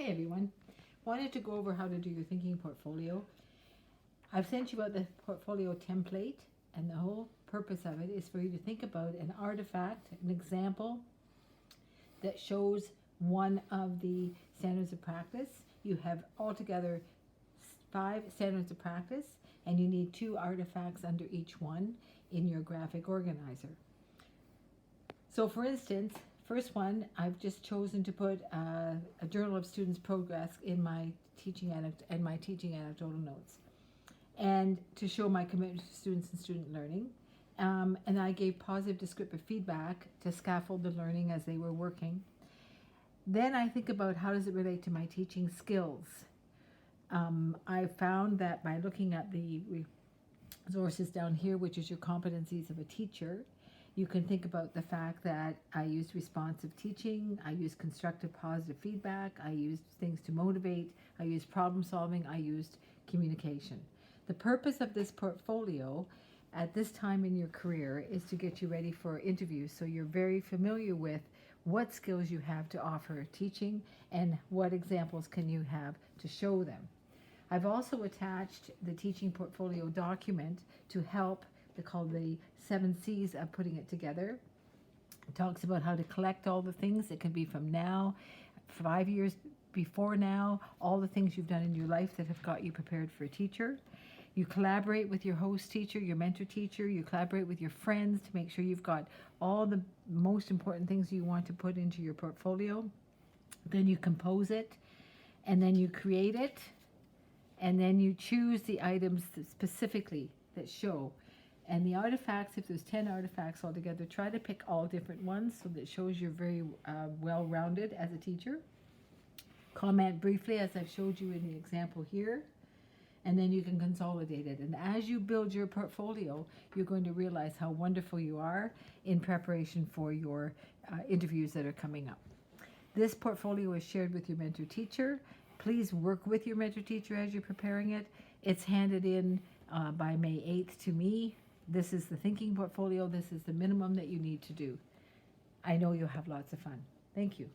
Hi everyone. Wanted to go over how to do your thinking portfolio. I've sent you out the portfolio template, and the whole purpose of it is for you to think about an artifact, an example that shows one of the standards of practice. You have altogether 5 standards of practice, and you need 2 artifacts under each one in your graphic organizer. So for instance, first one, I've just chosen to put a journal of students' progress in my teaching anecdotal notes, and to show my commitment to students and student learning. And I gave positive descriptive feedback to scaffold the learning as they were working. Then I think about how does it relate to my teaching skills. I found that by looking at the resources down here, which is your competencies of a teacher, you can think about the fact that I used responsive teaching, I used constructive positive feedback, I used things to motivate, I used problem solving, I used communication. The purpose of this portfolio at this time in your career is to get you ready for interviews, so you're very familiar with what skills you have to offer teaching and what examples can you have to show them. I've also attached the teaching portfolio document to help. They're called the 7 C's of putting it together. It talks about how to collect all the things. It can be from now, 5 years before now, all the things you've done in your life that have got you prepared for a teacher. You collaborate with your host teacher, your mentor teacher. You collaborate with your friends to make sure you've got all the most important things you want to put into your portfolio. Then you compose it, and then you create it, and then you choose the items specifically that show. And the artifacts, if there's 10 artifacts altogether, try to pick all different ones so that it shows you're very well-rounded as a teacher. Comment briefly as I've showed you in the example here, and then you can consolidate it. And as you build your portfolio, you're going to realize how wonderful you are in preparation for your interviews that are coming up. This portfolio is shared with your mentor teacher. Please work with your mentor teacher as you're preparing it. It's handed in by May 8th to me. This is the thinking portfolio. This is the minimum that you need to do. I know you'll have lots of fun. Thank you.